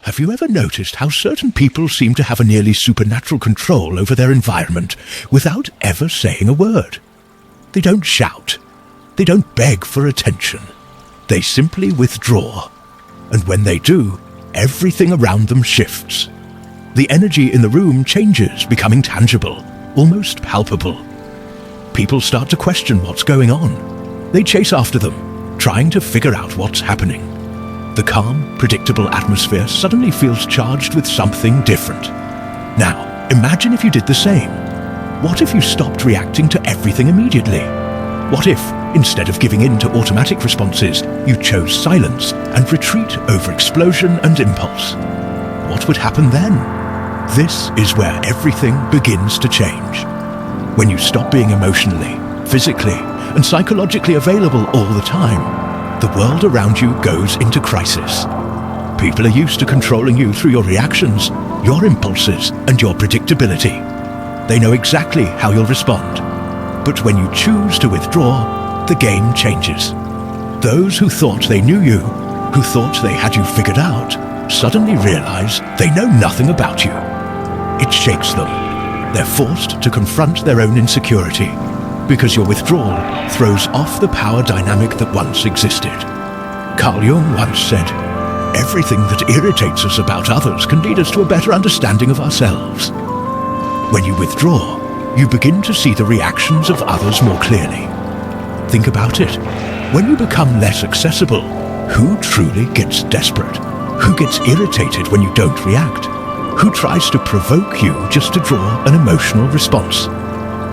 Have you ever noticed how certain people seem to have a nearly supernatural control over their environment without ever saying a word? They don't shout. They don't beg for attention. They simply withdraw. And when they do, everything around them shifts. The energy in the room changes, becoming tangible, almost palpable. People start to question what's going on. They chase after them, trying to figure out what's happening. The calm, predictable atmosphere suddenly feels charged with something different. Now, imagine if you did the same. What if you stopped reacting to everything immediately? What if, instead of giving in to automatic responses, you chose silence and retreat over explosion and impulse? What would happen then? This is where everything begins to change. When you stop being emotionally, physically, and psychologically available all the time, the world around you goes into crisis. People are used to controlling you through your reactions, your impulses, and your predictability. They know exactly how you'll respond. But when you choose to withdraw, the game changes. Those who thought they knew you, who thought they had you figured out, suddenly realize they know nothing about you. It shakes them. They're forced to confront their own insecurity, because your withdrawal throws off the power dynamic that once existed. Carl Jung once said, "Everything that irritates us about others can lead us to a better understanding of ourselves." When you withdraw, you begin to see the reactions of others more clearly. Think about it. When you become less accessible, who truly gets desperate? Who gets irritated when you don't react? Who tries to provoke you just to draw an emotional response?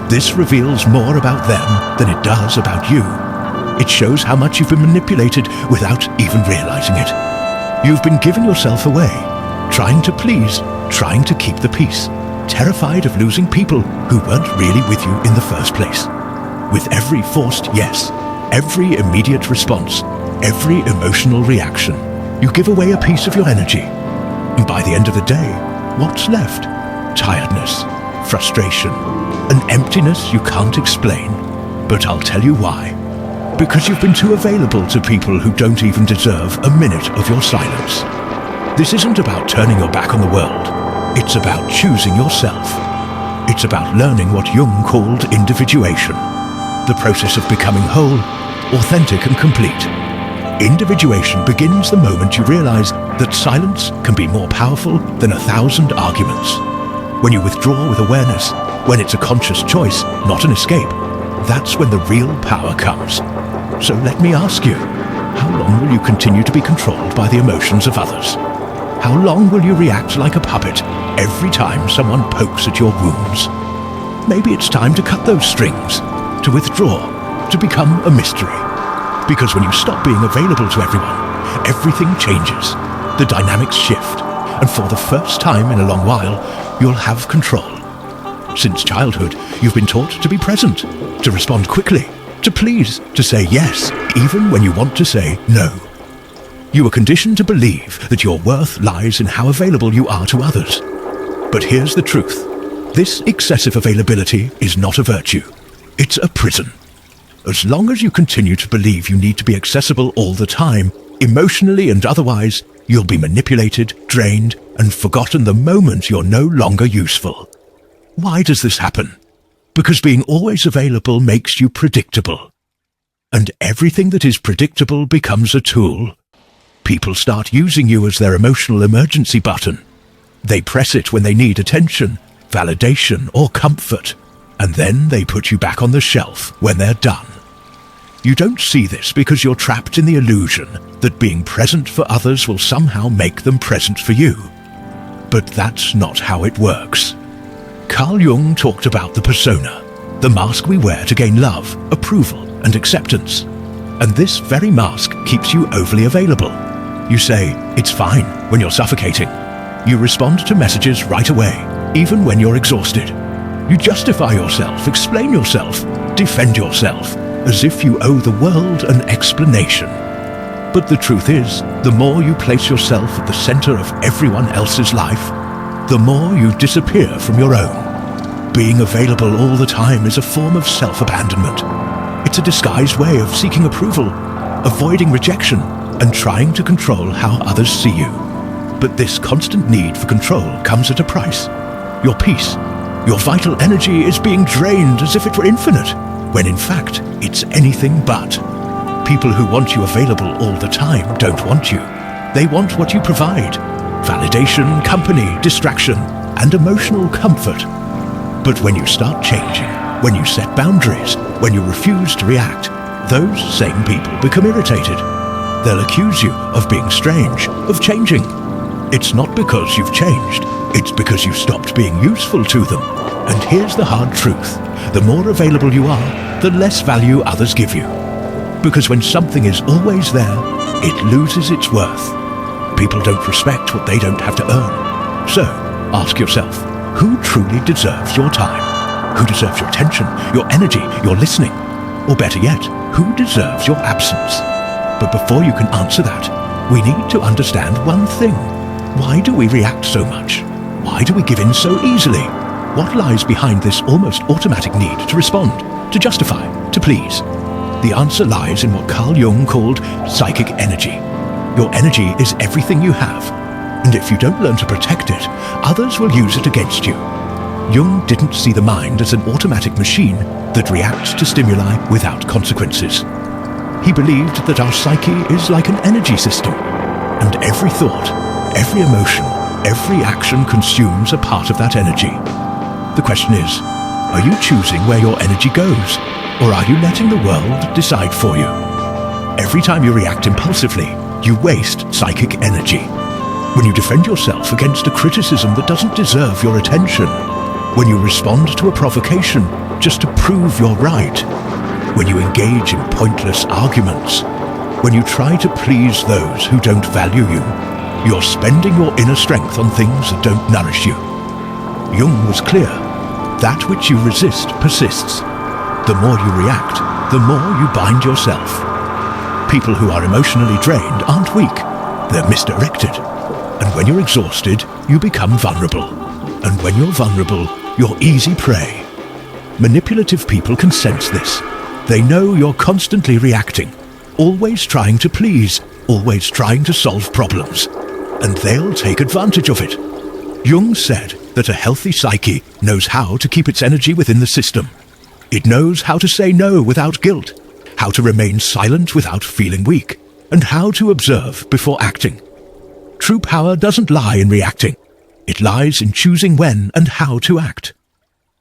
This reveals more about them than it does about you. It shows how much you've been manipulated without even realizing it. You've been giving yourself away, trying to please, trying to keep the peace, terrified of losing people who weren't really with you in the first place. With every forced yes, every immediate response, every emotional reaction, you give away a piece of your energy. And by the end of the day, what's left? Tiredness, frustration, an emptiness you can't explain. But I'll tell you why. Because you've been too available to people who don't even deserve a minute of your silence. This isn't about turning your back on the world. It's about choosing yourself. It's about learning what Jung called individuation, the process of becoming whole, authentic and complete. Individuation begins the moment you realize that silence can be more powerful than 1,000 arguments. When you withdraw with awareness, when it's a conscious choice, not an escape, that's when the real power comes. So let me ask you, how long will you continue to be controlled by the emotions of others? How long will you react like a puppet every time someone pokes at your wounds? Maybe it's time to cut those strings, to withdraw, to become a mystery. Because when you stop being available to everyone, everything changes, the dynamics shift, and for the first time in a long while, you'll have control. Since childhood, you've been taught to be present, to respond quickly, to please, to say yes, even when you want to say no. You were conditioned to believe that your worth lies in how available you are to others. But here's the truth. This excessive availability is not a virtue. It's a prison. As long as you continue to believe you need to be accessible all the time, emotionally and otherwise, you'll be manipulated, drained, and forgotten the moment you're no longer useful. Why does this happen? Because being always available makes you predictable. And everything that is predictable becomes a tool. People start using you as their emotional emergency button. They press it when they need attention, validation, or comfort, and then they put you back on the shelf when they're done. You don't see this because you're trapped in the illusion that being present for others will somehow make them present for you. But that's not how it works. Carl Jung talked about the persona, the mask we wear to gain love, approval, and acceptance. And this very mask keeps you overly available. You say, "It's fine," when you're suffocating. You respond to messages right away, even when you're exhausted. You justify yourself, explain yourself, defend yourself, as if you owe the world an explanation. But the truth is, the more you place yourself at the center of everyone else's life, the more you disappear from your own. Being available all the time is a form of self-abandonment. It's a disguised way of seeking approval, avoiding rejection, and trying to control how others see you. But this constant need for control comes at a price. Your peace, your vital energy is being drained as if it were infinite, when in fact it's anything but. People who want you available all the time don't want you. They want what you provide: validation, company, distraction, and emotional comfort. But when you start changing, when you set boundaries, when you refuse to react, those same people become irritated. They'll accuse you of being strange, of changing. It's not because you've changed, it's because you've stopped being useful to them. And here's the hard truth: the more available you are, the less value others give you. Because when something is always there, it loses its worth. People don't respect what they don't have to earn. So, ask yourself, who truly deserves your time? Who deserves your attention, your energy, your listening? Or better yet, who deserves your absence? But before you can answer that, we need to understand one thing. Why do we react so much? Why do we give in so easily? What lies behind this almost automatic need to respond, to justify, to please? The answer lies in what Carl Jung called psychic energy. Your energy is everything you have, and if you don't learn to protect it, others will use it against you. Jung didn't see the mind as an automatic machine that reacts to stimuli without consequences. He believed that our psyche is like an energy system, and every thought, every emotion, every action consumes a part of that energy. The question is, are you choosing where your energy goes, or are you letting the world decide for you? Every time you react impulsively, you waste psychic energy. When you defend yourself against a criticism that doesn't deserve your attention, when you respond to a provocation just to prove you're right, when you engage in pointless arguments, when you try to please those who don't value you, you're spending your inner strength on things that don't nourish you. Jung was clear: that which you resist persists. The more you react, the more you bind yourself. People who are emotionally drained aren't weak, they're misdirected. And when you're exhausted, you become vulnerable. And when you're vulnerable, you're easy prey. Manipulative people can sense this. They know you're constantly reacting, always trying to please, always trying to solve problems. And they'll take advantage of it. Jung said that a healthy psyche knows how to keep its energy within the system. It knows how to say no without guilt, how to remain silent without feeling weak, and how to observe before acting. True power doesn't lie in reacting. It lies in choosing when and how to act.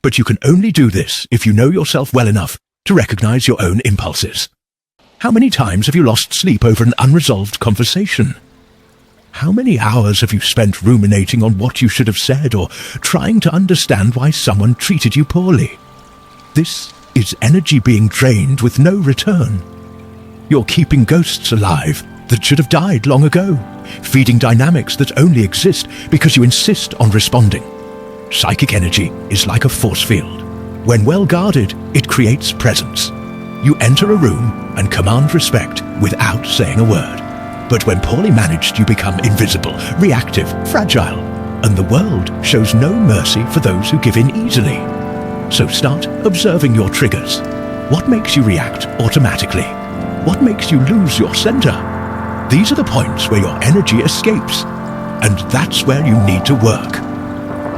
But you can only do this if you know yourself well enough to recognize your own impulses. How many times have you lost sleep over an unresolved conversation? How many hours have you spent ruminating on what you should have said or trying to understand why someone treated you poorly? This is energy being drained with no return. You're keeping ghosts alive that should have died long ago, feeding dynamics that only exist because you insist on responding. Psychic energy is like a force field. When well guarded, it creates presence. You enter a room and command respect without saying a word. But when poorly managed, you become invisible, reactive, fragile, and the world shows no mercy for those who give in easily. So start observing your triggers. What makes you react automatically? What makes you lose your center? These are the points where your energy escapes, and that's where you need to work.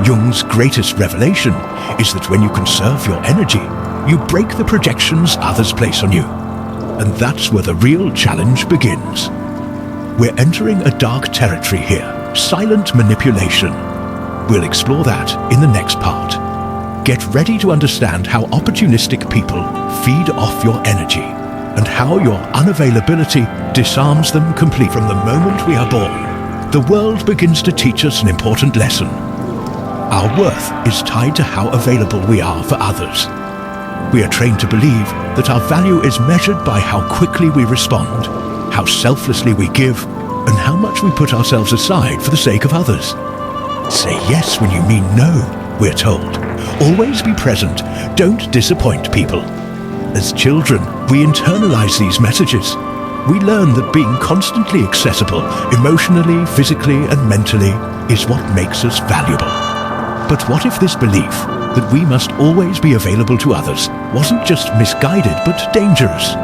Jung's greatest revelation is that when you conserve your energy, you break the projections others place on you. And that's where the real challenge begins. We're entering a dark territory here, silent manipulation. We'll explore that in the next part. Get ready to understand how opportunistic people feed off your energy and how your unavailability disarms them completely. From the moment we are born, the world begins to teach us an important lesson. Our worth is tied to how available we are for others. We are trained to believe that our value is measured by how quickly we respond, how selflessly we give, and how much we put ourselves aside for the sake of others. Say yes when you mean no, we're told. Always be present. Don't disappoint people. As children, we internalize these messages. We learn that being constantly accessible, emotionally, physically, and mentally, is what makes us valuable. But what if this belief that we must always be available to others wasn't just misguided but dangerous?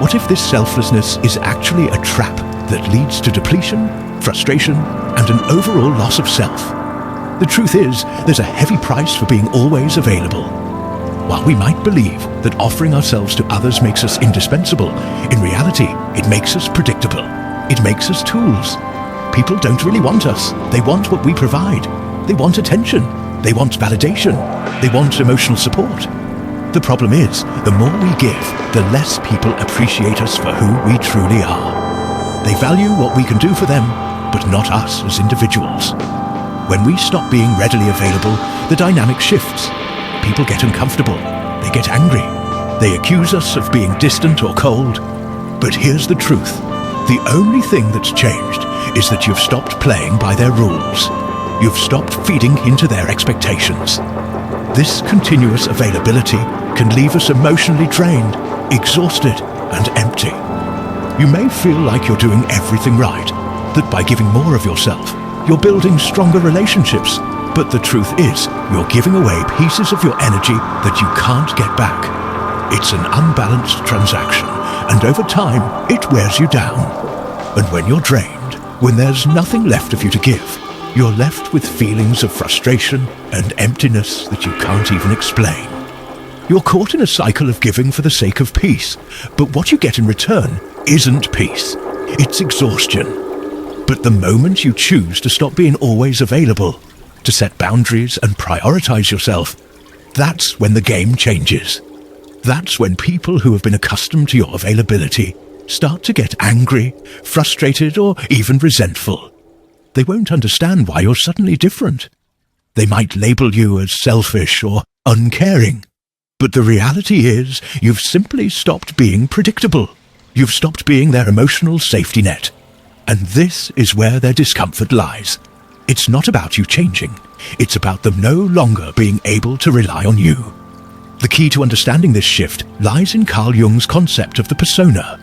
What if this selflessness is actually a trap that leads to depletion, frustration, and an overall loss of self. The truth is, there's a heavy price for being always available. While we might believe that offering ourselves to others makes us indispensable, in reality, it makes us predictable. It makes us tools. People don't really want us. They want what we provide. They want attention. They want validation. They want emotional support. The problem is, the more we give, the less people appreciate us for who we truly are. They value what we can do for them, but not us as individuals. When we stop being readily available, the dynamic shifts. People get uncomfortable. They get angry. They accuse us of being distant or cold. But here's the truth. The only thing that's changed is that you've stopped playing by their rules. You've stopped feeding into their expectations. This continuous availability can leave us emotionally drained, exhausted, and empty. You may feel like you're doing everything right, that by giving more of yourself, you're building stronger relationships. But the truth is, you're giving away pieces of your energy that you can't get back. It's an unbalanced transaction, and over time, it wears you down. And when you're drained, when there's nothing left of you to give, you're left with feelings of frustration and emptiness that you can't even explain. You're caught in a cycle of giving for the sake of peace, but what you get in return isn't peace. It's exhaustion. But the moment you choose to stop being always available, to set boundaries and prioritize yourself, that's when the game changes. That's when people who have been accustomed to your availability start to get angry, frustrated, or even resentful. They won't understand why you're suddenly different. They might label you as selfish or uncaring. But the reality is, you've simply stopped being predictable. You've stopped being their emotional safety net. And this is where their discomfort lies. It's not about you changing. It's about them no longer being able to rely on you. The key to understanding this shift lies in Carl Jung's concept of the persona,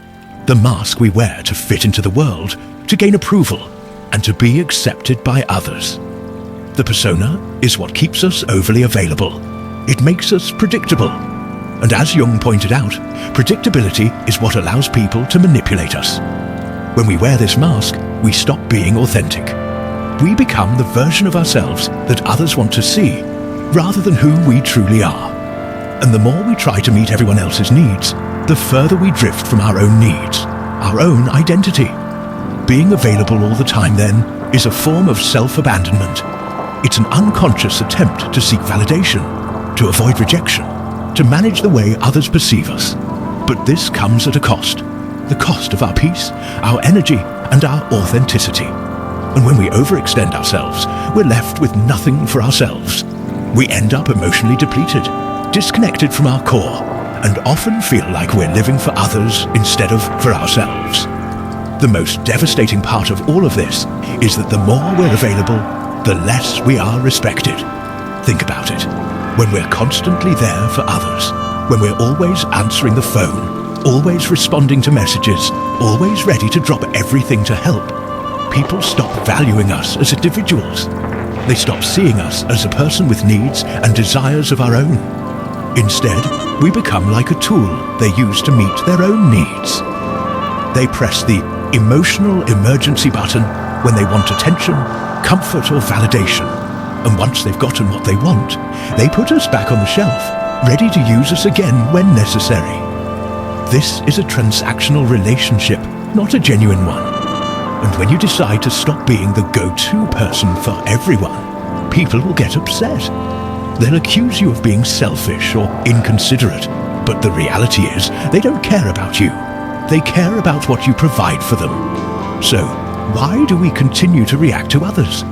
the mask we wear to fit into the world, to gain approval, and to be accepted by others. The persona is what keeps us overly available. It makes us predictable. And as Jung pointed out, predictability is what allows people to manipulate us. When we wear this mask, we stop being authentic. We become the version of ourselves that others want to see, rather than who we truly are. And the more we try to meet everyone else's needs, the further we drift from our own needs, our own identity. Being available all the time, then, is a form of self-abandonment. It's an unconscious attempt to seek validation, to avoid rejection, to manage the way others perceive us. But this comes at a cost. The cost of our peace, our energy, and our authenticity. And when we overextend ourselves, we're left with nothing for ourselves. We end up emotionally depleted, disconnected from our core, and often feel like we're living for others instead of for ourselves. The most devastating part of all of this is that the more we're available, the less we are respected. Think about it. When we're constantly there for others, when we're always answering the phone, always responding to messages, always ready to drop everything to help, people stop valuing us as individuals. They stop seeing us as a person with needs and desires of our own. Instead, we become like a tool they use to meet their own needs. They press the emotional emergency button when they want attention, comfort, or validation. And once they've gotten what they want, they put us back on the shelf, ready to use us again when necessary. This is a transactional relationship, not a genuine one. And when you decide to stop being the go-to person for everyone, people will get upset. They'll accuse you of being selfish or inconsiderate, but the reality is they don't care about you. They care about what you provide for them. So, why do we continue to react to others?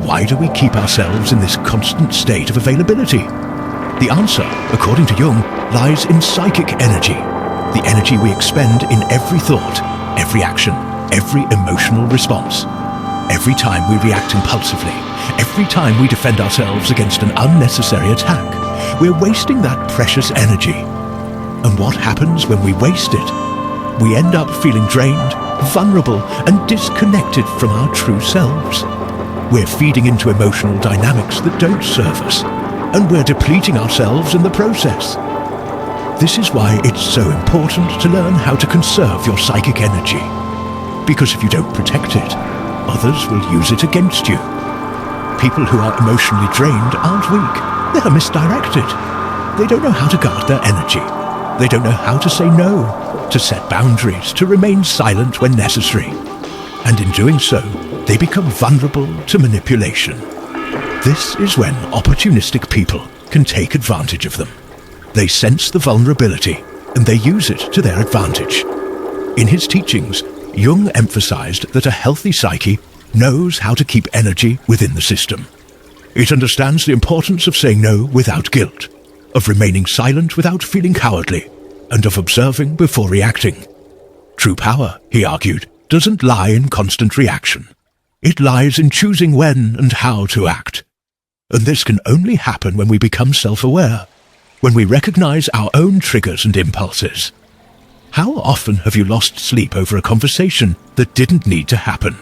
Why do we keep ourselves in this constant state of availability? The answer, according to Jung, lies in psychic energy, the energy we expend in every thought, every action, every emotional response. Every time we react impulsively, every time we defend ourselves against an unnecessary attack, we're wasting that precious energy. And what happens when we waste it? We end up feeling drained, vulnerable, and disconnected from our true selves. We're feeding into emotional dynamics that don't serve us, and we're depleting ourselves in the process. This is why it's so important to learn how to conserve your psychic energy. Because if you don't protect it, others will use it against you. People who are emotionally drained aren't weak. They are misdirected. They don't know how to guard their energy. They don't know how to say no, to set boundaries, to remain silent when necessary. And in doing so, they become vulnerable to manipulation. This is when opportunistic people can take advantage of them. They sense the vulnerability and they use it to their advantage. In his teachings, Jung emphasized that a healthy psyche knows how to keep energy within the system. It understands the importance of saying no without guilt, of remaining silent without feeling cowardly, and of observing before reacting. True power, he argued, doesn't lie in constant reaction. It lies in choosing when and how to act. And this can only happen when we become self-aware, when we recognize our own triggers and impulses. How often have you lost sleep over a conversation that didn't need to happen?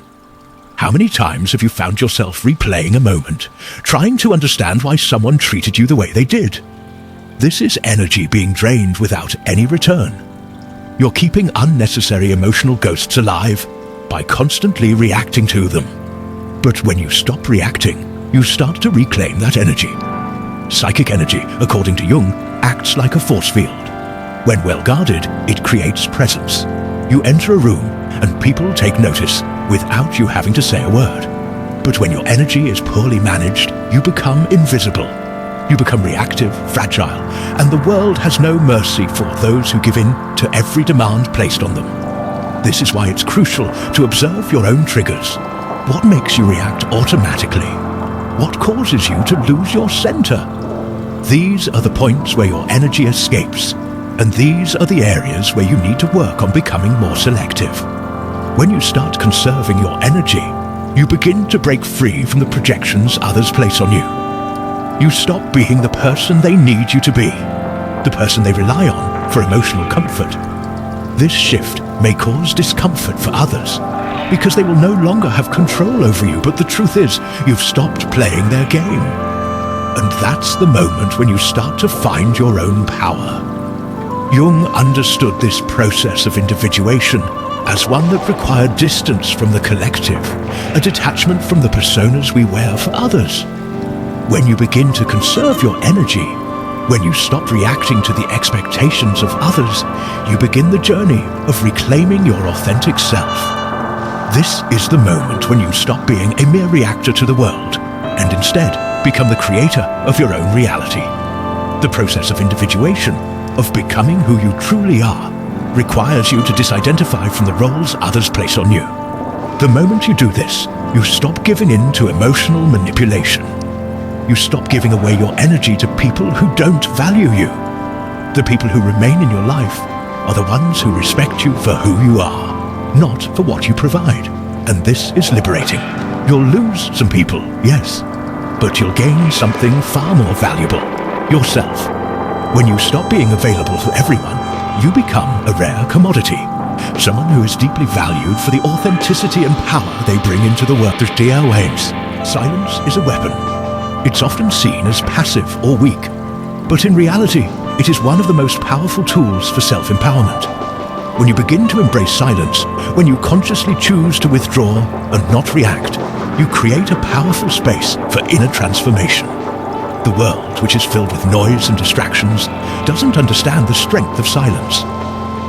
How many times have you found yourself replaying a moment, trying to understand why someone treated you the way they did? This is energy being drained without any return. You're keeping unnecessary emotional ghosts alive by constantly reacting to them. But when you stop reacting, you start to reclaim that energy. Psychic energy, according to Jung, acts like a force field. When well guarded, it creates presence. You enter a room and people take notice without you having to say a word. But when your energy is poorly managed, you become invisible. You become reactive, fragile, and the world has no mercy for those who give in to every demand placed on them. This is why it's crucial to observe your own triggers. What makes you react automatically? What causes you to lose your center? These are the points where your energy escapes, and these are the areas where you need to work on becoming more selective. When you start conserving your energy, you begin to break free from the projections others place on you. You stop being the person they need you to be, the person they rely on for emotional comfort. This shift may cause discomfort for others, because they will no longer have control over you, but the truth is, you've stopped playing their game. And that's the moment when you start to find your own power. Jung understood this process of individuation as one that required distance from the collective, a detachment from the personas we wear for others. When you begin to conserve your energy, when you stop reacting to the expectations of others, you begin the journey of reclaiming your authentic self. This is the moment when you stop being a mere reactor to the world and instead become the creator of your own reality. The process of individuation, of becoming who you truly are, requires you to disidentify from the roles others place on you. The moment you do this, you stop giving in to emotional manipulation. You stop giving away your energy to people who don't value you. The people who remain in your life are the ones who respect you for who you are, not for what you provide. And this is liberating. You'll lose some people, yes, but you'll gain something far more valuable, yourself. When you stop being available for everyone, you become a rare commodity, someone who is deeply valued for the authenticity and power they bring into the world. Dear waves, silence is a weapon. It's often seen as passive or weak, but in reality, it is one of the most powerful tools for self-empowerment. When you begin to embrace silence, when you consciously choose to withdraw and not react, you create a powerful space for inner transformation. The world, which is filled with noise and distractions, doesn't understand the strength of silence.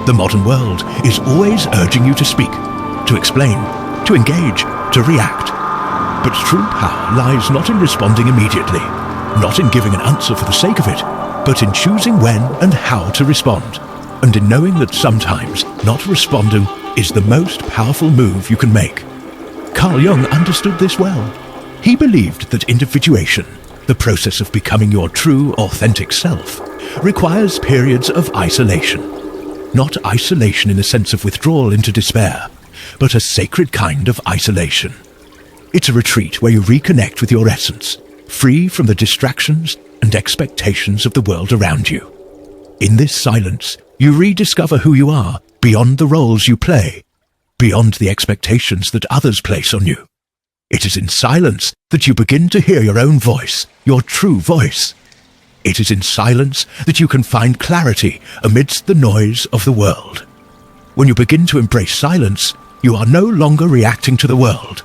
The modern world is always urging you to speak, to explain, to engage, to react. But true power lies not in responding immediately, not in giving an answer for the sake of it, but in choosing when and how to respond, and in knowing that sometimes not responding is the most powerful move you can make. Carl Jung understood this well. He believed that individuation, the process of becoming your true, authentic self, requires periods of isolation. Not isolation in the sense of withdrawal into despair, but a sacred kind of isolation. It's a retreat where you reconnect with your essence, free from the distractions and expectations of the world around you. In this silence, you rediscover who you are beyond the roles you play, beyond the expectations that others place on you. It is in silence that you begin to hear your own voice, your true voice. It is in silence that you can find clarity amidst the noise of the world. When you begin to embrace silence, you are no longer reacting to the world.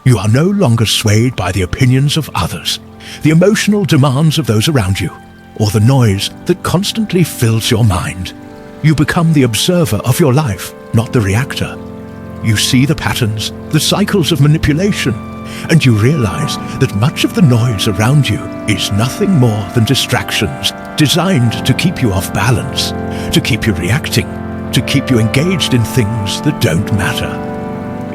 You are no longer swayed by the opinions of others, the emotional demands of those around you, or the noise that constantly fills your mind. You become the observer of your life, not the reactor. You see the patterns, the cycles of manipulation, and you realize that much of the noise around you is nothing more than distractions designed to keep you off balance, to keep you reacting, to keep you engaged in things that don't matter.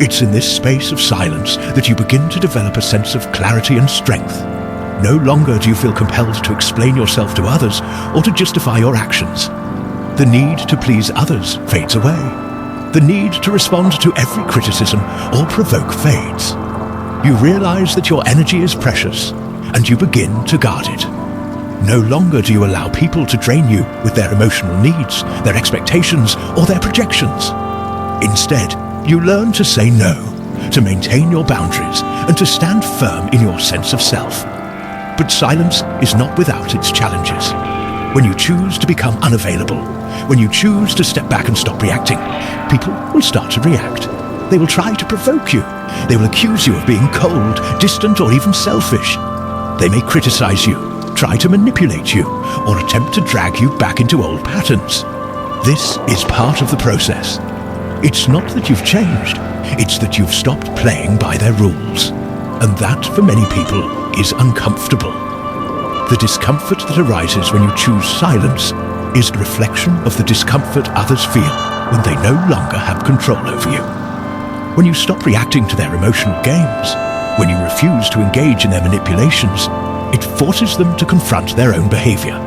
It's in this space of silence that you begin to develop a sense of clarity and strength. No longer do you feel compelled to explain yourself to others or to justify your actions. The need to please others fades away. The need to respond to every criticism or provoke fades. You realize that your energy is precious, and you begin to guard it. No longer do you allow people to drain you with their emotional needs, their expectations, or their projections. Instead, you learn to say no, to maintain your boundaries, and to stand firm in your sense of self. But silence is not without its challenges. When you choose to become unavailable, when you choose to step back and stop reacting, people will start to react. They will try to provoke you. They will accuse you of being cold, distant, or even selfish. They may criticize you, try to manipulate you, or attempt to drag you back into old patterns. This is part of the process. It's not that you've changed, it's that you've stopped playing by their rules. And that, for many people, is uncomfortable. The discomfort that arises when you choose silence is a reflection of the discomfort others feel when they no longer have control over you. When you stop reacting to their emotional games, when you refuse to engage in their manipulations, it forces them to confront their own behavior.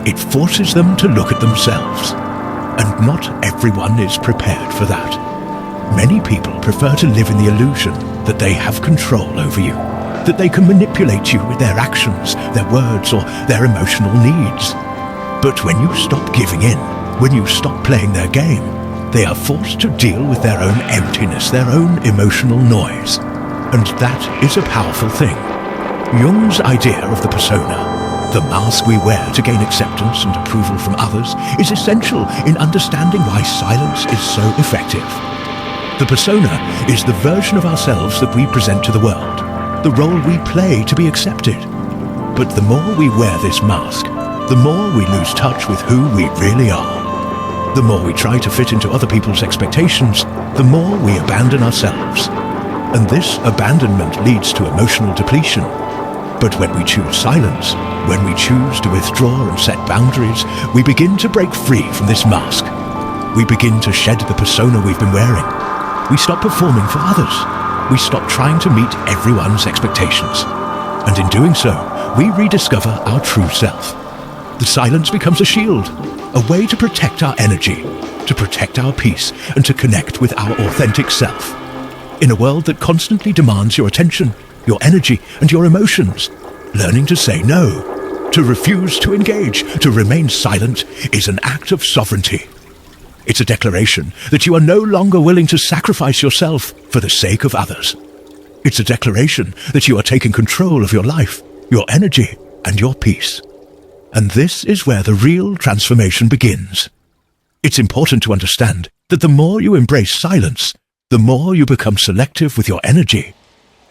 It forces them to look at themselves. And not everyone is prepared for that. Many people prefer to live in the illusion that they have control over you, that they can manipulate you with their actions, their words, or their emotional needs. But when you stop giving in, when you stop playing their game, they are forced to deal with their own emptiness, their own emotional noise. And that is a powerful thing. Jung's idea of the persona, the mask we wear to gain acceptance and approval from others, is essential in understanding why silence is so effective. The persona is the version of ourselves that we present to the world, the role we play to be accepted. But the more we wear this mask, the more we lose touch with who we really are. The more we try to fit into other people's expectations, the more we abandon ourselves. And this abandonment leads to emotional depletion. But when we choose silence, when we choose to withdraw and set boundaries, we begin to break free from this mask. We begin to shed the persona we've been wearing. We stop performing for others. We stop trying to meet everyone's expectations. And in doing so, we rediscover our true self. The silence becomes a shield, a way to protect our energy, to protect our peace, and to connect with our authentic self. In a world that constantly demands your attention, your energy, and your emotions, learning to say no, to refuse to engage, to remain silent, is an act of sovereignty. It's a declaration that you are no longer willing to sacrifice yourself for the sake of others. It's a declaration that you are taking control of your life, your energy, and your peace. And this is where the real transformation begins. It's important to understand that the more you embrace silence, the more you become selective with your energy,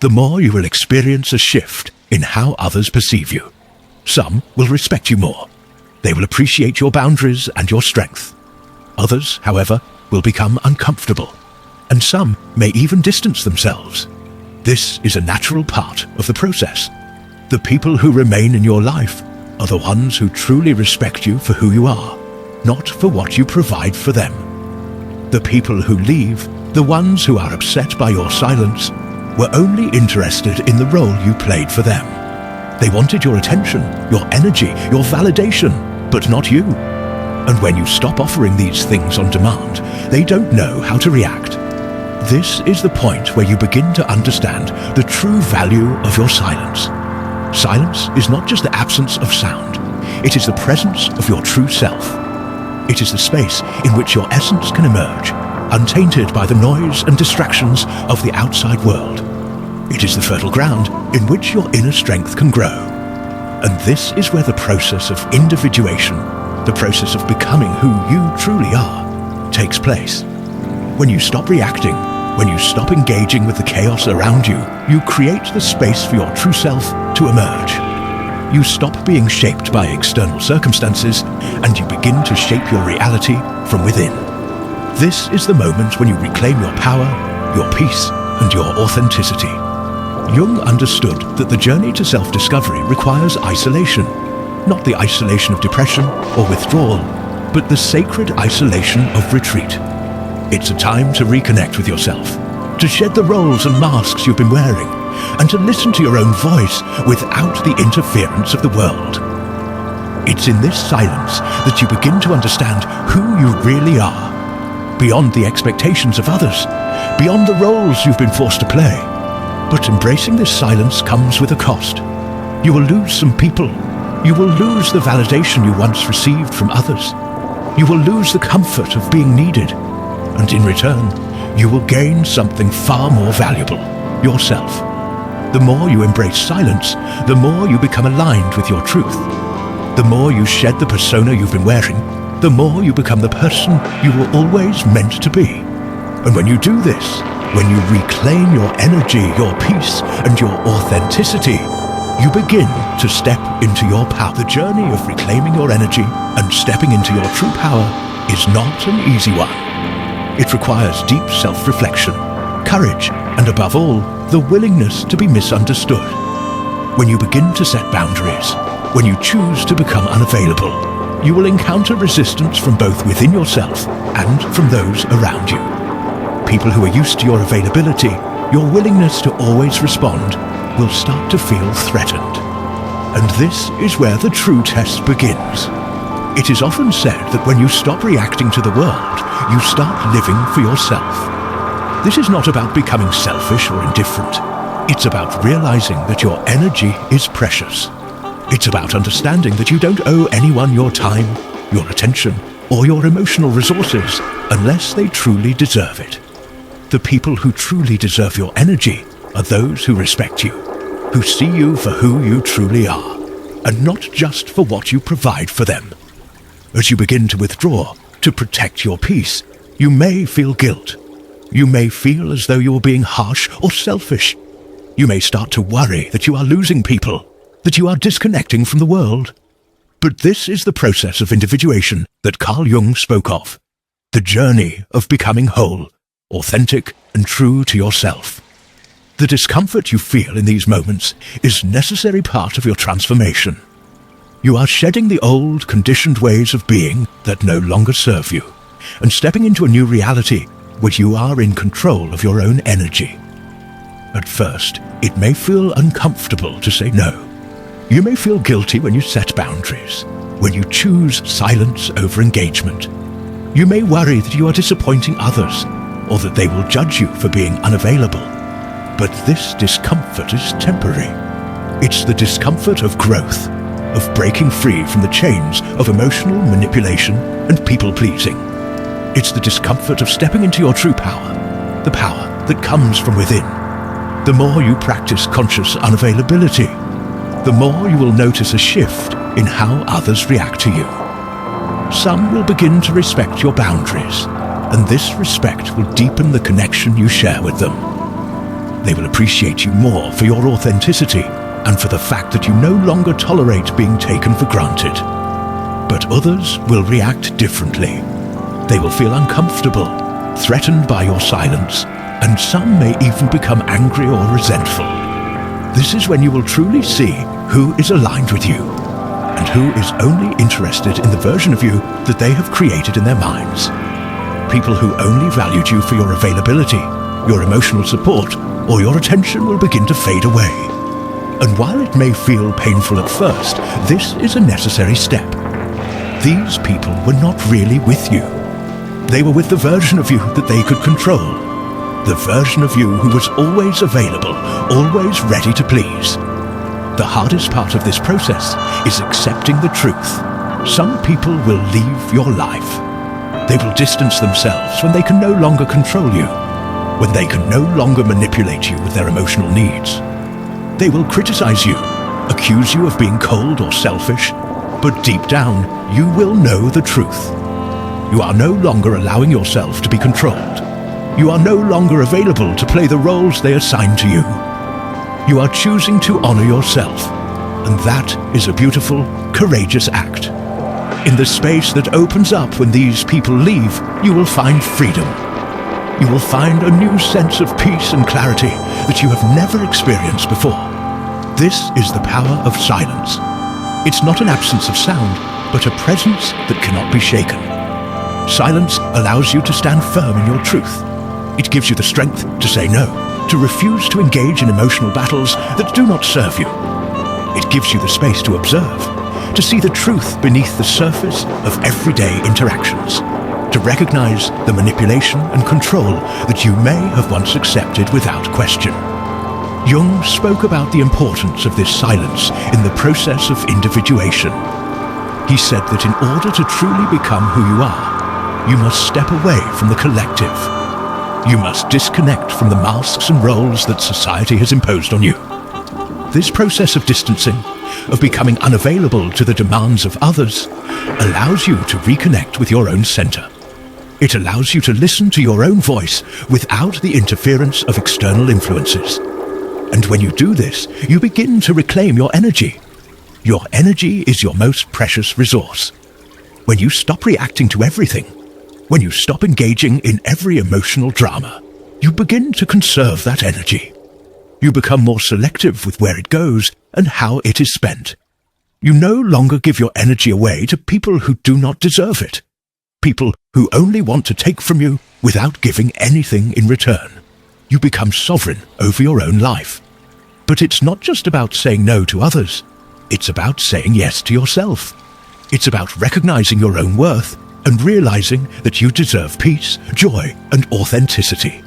the more you will experience a shift in how others perceive you. Some will respect you more. They will appreciate your boundaries and your strength. Others, however, will become uncomfortable, and some may even distance themselves. This is a natural part of the process. The people who remain in your life are the ones who truly respect you for who you are, not for what you provide for them. The people who leave, the ones who are upset by your silence, were only interested in the role you played for them. They wanted your attention, your energy, your validation, but not you. And when you stop offering these things on demand, they don't know how to react. This is the point where you begin to understand the true value of your silence. Silence is not just the absence of sound. It is the presence of your true self. It is the space in which your essence can emerge, untainted by the noise and distractions of the outside world. It is the fertile ground in which your inner strength can grow. And this is where the process of individuation, the process of becoming who you truly are, takes place. When you stop reacting, When you stop engaging with the chaos around you, you create the space for your true self to emerge. You stop being shaped by external circumstances, and you begin to shape your reality from within. This is the moment when you reclaim your power, your peace, and your authenticity. Jung understood that the journey to self-discovery requires isolation, not the isolation of depression or withdrawal, but the sacred isolation of retreat. It's a time to reconnect with yourself, to shed the roles and masks you've been wearing, and to listen to your own voice without the interference of the world. It's in this silence that you begin to understand who you really are, beyond the expectations of others, beyond the roles you've been forced to play. But embracing this silence comes with a cost. You will lose some people. You will lose the validation you once received from others. You will lose the comfort of being needed. And in return, you will gain something far more valuable, yourself. The more you embrace silence, the more you become aligned with your truth. The more you shed the persona you've been wearing, the more you become the person you were always meant to be. And when you do this, when you reclaim your energy, your peace, and your authenticity, you begin to step into your power. The journey of reclaiming your energy and stepping into your true power is not an easy one. It requires deep self-reflection, courage, and above all, the willingness to be misunderstood. When you begin to set boundaries, when you choose to become unavailable, you will encounter resistance from both within yourself and from those around you. People who are used to your availability, your willingness to always respond, will start to feel threatened. And this is where the true test begins. It is often said that when you stop reacting to the world, you start living for yourself. This is not about becoming selfish or indifferent. It's about realizing that your energy is precious. It's about understanding that you don't owe anyone your time, your attention, or your emotional resources unless they truly deserve it. The people who truly deserve your energy are those who respect you, who see you for who you truly are, and not just for what you provide for them. As you begin to withdraw, to protect your peace, you may feel guilt. You may feel as though you are being harsh or selfish. You may start to worry that you are losing people, that you are disconnecting from the world. But this is the process of individuation that Carl Jung spoke of, the journey of becoming whole, authentic and true to yourself. The discomfort you feel in these moments is a necessary part of your transformation. You are shedding the old, conditioned ways of being that no longer serve you, and stepping into a new reality where you are in control of your own energy. At first, it may feel uncomfortable to say no. You may feel guilty when you set boundaries, when you choose silence over engagement. You may worry that you are disappointing others, or that they will judge you for being unavailable. But this discomfort is temporary. It's the discomfort of growth, of breaking free from the chains of emotional manipulation and people-pleasing. It's the discomfort of stepping into your true power, the power that comes from within. The more you practice conscious unavailability, the more you will notice a shift in how others react to you. Some will begin to respect your boundaries, and this respect will deepen the connection you share with them. They will appreciate you more for your authenticity and for the fact that you no longer tolerate being taken for granted. But others will react differently. They will feel uncomfortable, threatened by your silence, and some may even become angry or resentful. This is when you will truly see who is aligned with you and who is only interested in the version of you that they have created in their minds. People who only valued you for your availability, your emotional support, or your attention will begin to fade away. And while it may feel painful at first, this is a necessary step. These people were not really with you. They were with the version of you that they could control. The version of you who was always available, always ready to please. The hardest part of this process is accepting the truth. Some people will leave your life. They will distance themselves when they can no longer control you, when they can no longer manipulate you with their emotional needs. They will criticize you, accuse you of being cold or selfish, but deep down, you will know the truth. You are no longer allowing yourself to be controlled. You are no longer available to play the roles they assign to you. You are choosing to honor yourself, and that is a beautiful, courageous act. In the space that opens up when these people leave, you will find freedom. You will find a new sense of peace and clarity that you have never experienced before. This is the power of silence. It's not an absence of sound, but a presence that cannot be shaken. Silence allows you to stand firm in your truth. It gives you the strength to say no, to refuse to engage in emotional battles that do not serve you. It gives you the space to observe, to see the truth beneath the surface of everyday interactions, to recognize the manipulation and control that you may have once accepted without question. Jung spoke about the importance of this silence in the process of individuation. He said that in order to truly become who you are, you must step away from the collective. You must disconnect from the masks and roles that society has imposed on you. This process of distancing, of becoming unavailable to the demands of others, allows you to reconnect with your own center. It allows you to listen to your own voice without the interference of external influences. And when you do this, you begin to reclaim your energy. Your energy is your most precious resource. When you stop reacting to everything, when you stop engaging in every emotional drama, you begin to conserve that energy. You become more selective with where it goes and how it is spent. You no longer give your energy away to people who do not deserve it. People who only want to take from you without giving anything in return. You become sovereign over your own life. But it's not just about saying no to others. It's about saying yes to yourself. It's about recognizing your own worth and realizing that you deserve peace, joy, and authenticity.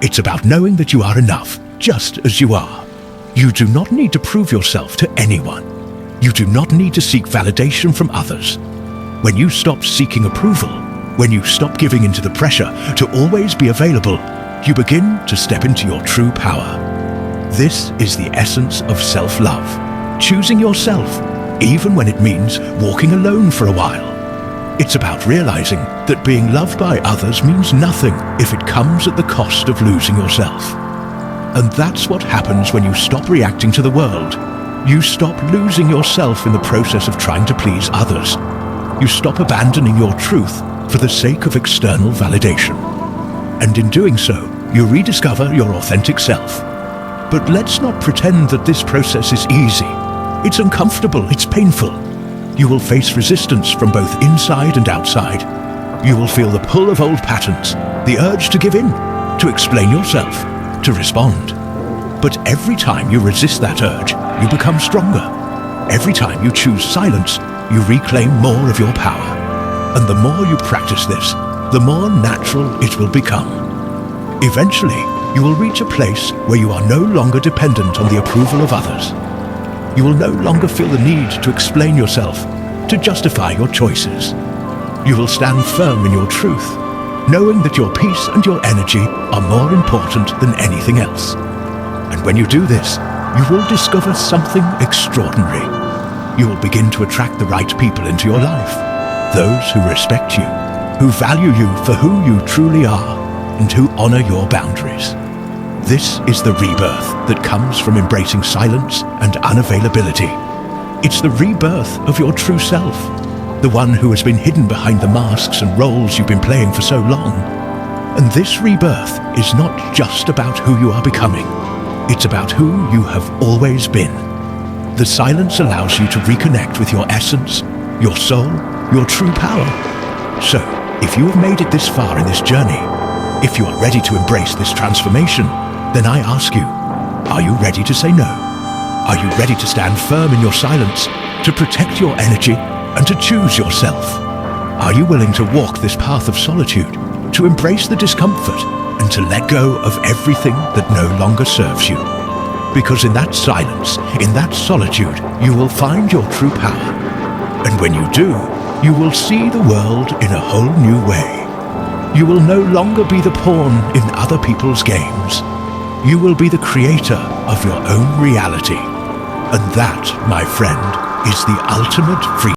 It's about knowing that you are enough, just as you are. You do not need to prove yourself to anyone. You do not need to seek validation from others. When you stop seeking approval, when you stop giving into the pressure to always be available, you begin to step into your true power. This is the essence of self-love, choosing yourself, even when it means walking alone for a while. It's about realizing that being loved by others means nothing if it comes at the cost of losing yourself. And that's what happens when you stop reacting to the world. You stop losing yourself in the process of trying to please others. You stop abandoning your truth for the sake of external validation. And in doing so, you rediscover your authentic self. But let's not pretend that this process is easy. It's uncomfortable, it's painful. You will face resistance from both inside and outside. You will feel the pull of old patterns, the urge to give in, to explain yourself, to respond. But every time you resist that urge, you become stronger. Every time you choose silence, you reclaim more of your power. And the more you practice this, the more natural it will become. Eventually, you will reach a place where you are no longer dependent on the approval of others. You will no longer feel the need to explain yourself, to justify your choices. You will stand firm in your truth, knowing that your peace and your energy are more important than anything else. And when you do this, you will discover something extraordinary. You will begin to attract the right people into your life, those who respect you, who value you for who you truly are, and who honor your boundaries. This is the rebirth that comes from embracing silence and unavailability. It's the rebirth of your true self, the one who has been hidden behind the masks and roles you've been playing for so long. And this rebirth is not just about who you are becoming. It's about who you have always been. The silence allows you to reconnect with your essence, your soul, your true power. So, if you have made it this far in this journey, if you are ready to embrace this transformation, then I ask you, are you ready to say no? Are you ready to stand firm in your silence, to protect your energy, and to choose yourself? Are you willing to walk this path of solitude, to embrace the discomfort, and to let go of everything that no longer serves you? Because in that silence, in that solitude, you will find your true power. And when you do, you will see the world in a whole new way. You will no longer be the pawn in other people's games. You will be the creator of your own reality. And that, my friend, is the ultimate freedom.